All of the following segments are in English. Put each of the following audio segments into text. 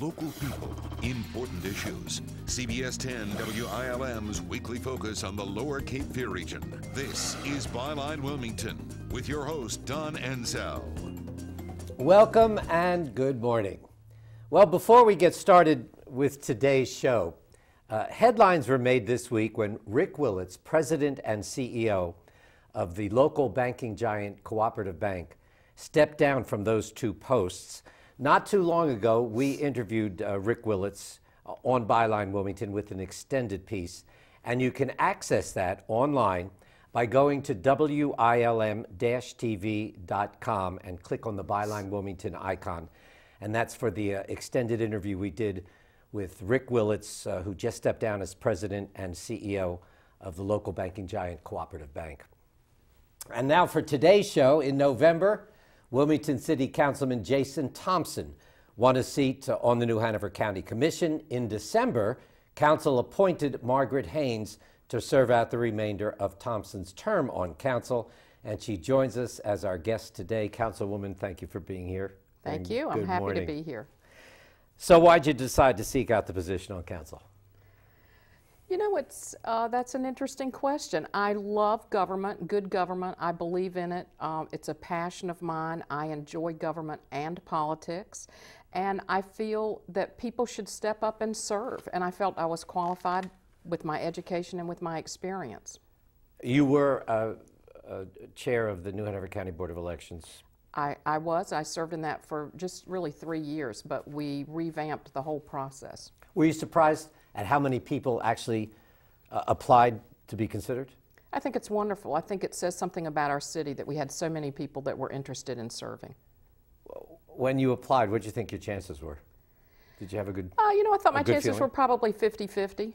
local people, important issues. CBS 10 WILM's weekly focus on the Lower Cape Fear region. This is Byline Wilmington with your host, Don Ansell. Welcome and good morning. Well, before we get started with today's show, headlines were made this week when Rick Willits, president and CEO of the local banking giant Cooperative Bank, stepped down from those two posts. Not too long ago, we interviewed Rick Willits on Byline Wilmington with an extended piece, and you can access that online by going to WILM-TV.com and click on the Byline Wilmington icon. And that's for the extended interview we did with Rick Willits, who just stepped down as president and CEO of the local banking giant Cooperative Bank. And now for today's show. In November, Wilmington City Councilman Jason Thompson won a seat on the New Hanover County Commission. In December, Council appointed Margaret Haynes to serve out the remainder of Thompson's term on Council, and she joins us as our guest today. Councilwoman, thank you for being here. Thank you. I'm happy to be here. So why'd you decide to seek out the position on Council? You know, that's an interesting question. I love government, good government. I believe in it. It's a passion of mine. I enjoy government and politics. And I feel that people should step up and serve. And I felt I was qualified with my education and with my experience. You were chair of the New Hanover County Board of Elections. I was. I served in that for just really 3 years, but we revamped the whole process. Were you surprised at how many people actually applied to be considered? I think it's wonderful. I think it says something about our city that we had so many people that were interested in serving. When you applied, what did you think your chances were? Did you have a good You know, I thought my chances feeling? were probably 50-50.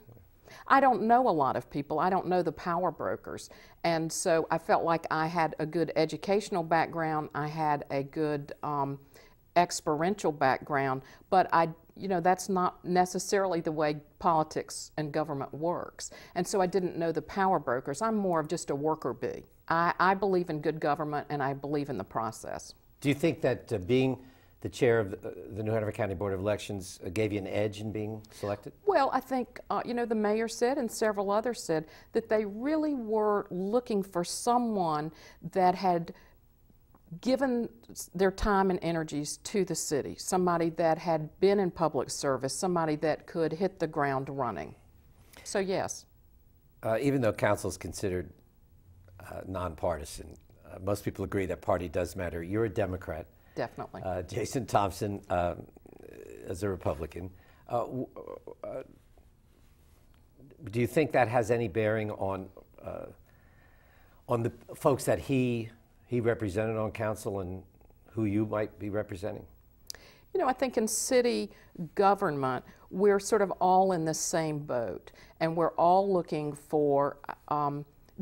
I don't know a lot of people. I don't know the power brokers. And so I felt like I had a good educational background. I had a good experiential background, but you know, that's not necessarily the way politics and government works. And so I didn't know the power brokers. I'm more of just a worker bee. I believe in good government, and I believe in the process. Do you think that being the chair of the New Hanover County Board of Elections gave you an edge in being selected? Well, I think, you know, the mayor said and several others said that they really were looking for someone that had given their time and energies to the city, somebody that had been in public service, somebody that could hit the ground running. So, yes. Even though council is considered nonpartisan, most people agree that party does matter. You're a Democrat. Definitely. Jason Thompson is a Republican. Do you think that has any bearing on the folks that he represented on council and who you might be representing? You know, I think in city government, we're sort of all in the same boat, and we're all looking for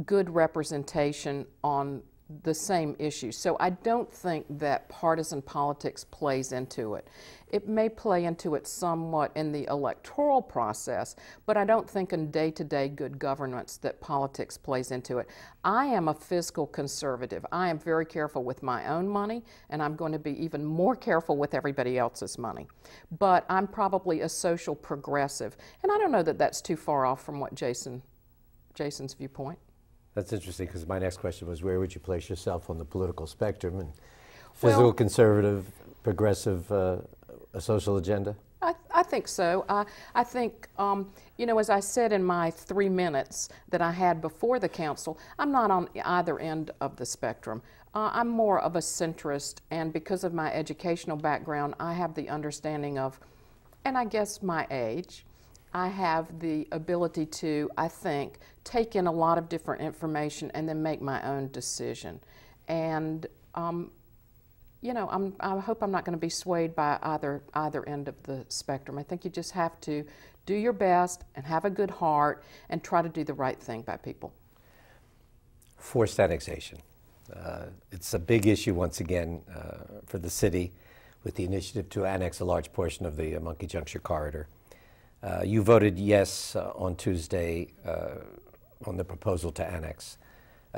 good representation on the same issues. So I don't think that partisan politics plays into it. It may play into it somewhat in the electoral process, but I don't think in day-to-day good governance that politics plays into it. I am a fiscal conservative. I am very careful with my own money, and I'm going to be even more careful with everybody else's money. But I'm probably a social progressive, and I don't know that that's too far off from what Jason's viewpoint. That's interesting, because my next question was, where would you place yourself on the political spectrum? And fiscal, conservative, progressive, a social agenda? I think so. I think, you know, as I said in my 3 minutes that I had before the council, I'm not on either end of the spectrum. I'm more of a centrist, and because of my educational background, I have the understanding of, and I guess my age, I have the ability to, I think, take in a lot of different information and then make my own decision. And, you know, I hope I'm not going to be swayed by either end of the spectrum. I think you just have to do your best and have a good heart and try to do the right thing by people. Forced annexation. It's a big issue once again for the city with the initiative to annex a large portion of the Monkey Juncture corridor. You voted yes on Tuesday on the proposal to annex.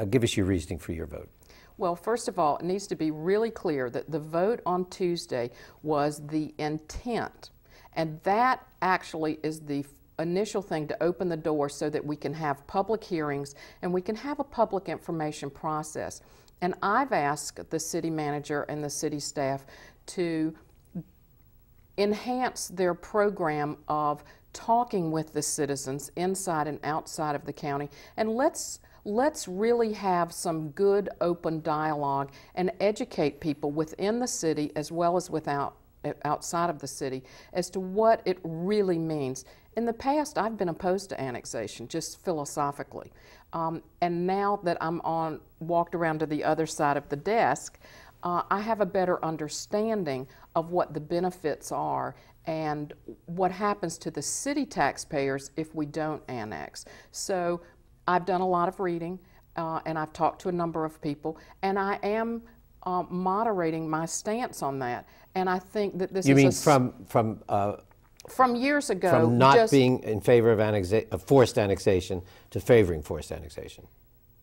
Give us your reasoning for your vote. Well, first of all, it needs to be really clear that the vote on Tuesday was the intent And that actually is the initial thing to open the door so that we can have public hearings and we can have a public information process. And I've asked the city manager and the city staff to enhance their program of talking with the citizens inside and outside of the county, and let's really have some good open dialogue and educate people within the city as well as outside of the city as to what it really means. In the past, I've been opposed to annexation, just philosophically. And now that I'm walked around to the other side of the desk, I have a better understanding of what the benefits are and what happens to the city taxpayers if we don't annex. So I've done a lot of reading, and I've talked to a number of people, and I am moderating my stance on that. And I think that this you is mean from years ago, from not being in favor of forced annexation to favoring forced annexation?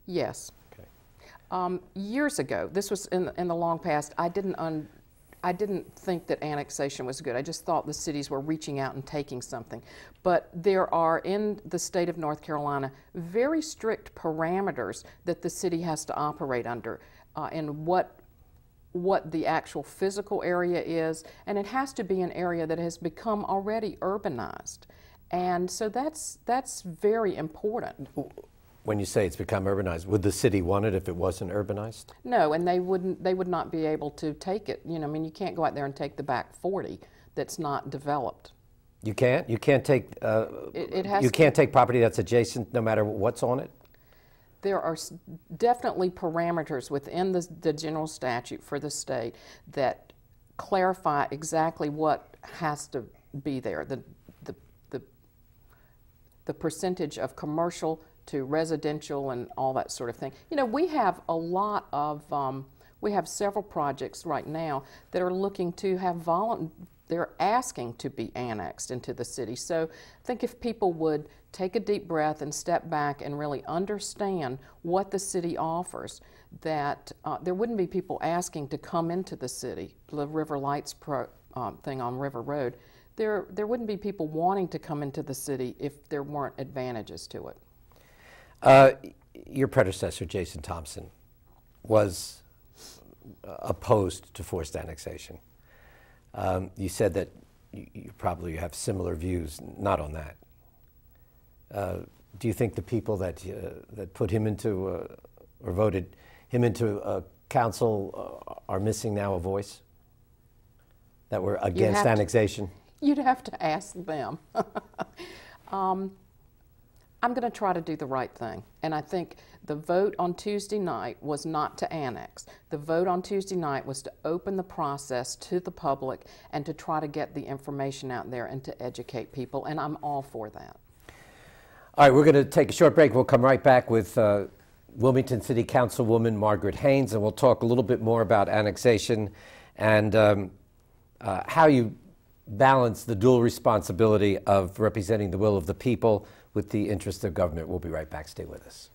Yes. Okay. Years ago, this was in the long past, I didn't think that annexation was good. I just thought the cities were reaching out and taking something. But there are, in the state of North Carolina, very strict parameters that the city has to operate under, and what the actual physical area is, and it has to be an area that has become already urbanized. And so that's very important. When you say it's become urbanized, would the city want it if it wasn't urbanized? No, and they would not be able to take it. You know, I mean, you can't go out there and take the back 40 that's not developed. You can't? You can't take you can't take property that's adjacent no matter what's on it? There are definitely parameters within the general statute for the state that clarify exactly what has to be there. The percentage of commercial to residential and all that sort of thing. You know, we have a lot of, we have several projects right now that are looking to have they're asking to be annexed into the city. So I think if people would take a deep breath and step back and really understand what the city offers, that there wouldn't be people asking to come into the city. The River Lights thing on River Road, there wouldn't be people wanting to come into the city if there weren't advantages to it. Your predecessor, Jason Thompson, was opposed to forced annexation. You said that you probably have similar views, not on that. Do you think the people that put him into, or voted him into council are missing now a voice? That were against annexation? You'd have to ask them. I'm going to try to do the right thing. And I think the vote on Tuesday night was not to annex. The vote on Tuesday night was to open the process to the public and to try to get the information out there and to educate people, and I'm all for that. All right, we're going to take a short break. We'll come right back with Wilmington City Councilwoman Margaret Haynes, and we'll talk a little bit more about annexation and how you balance the dual responsibility of representing the will of the people with the interest of government. We'll be right back. Stay with us.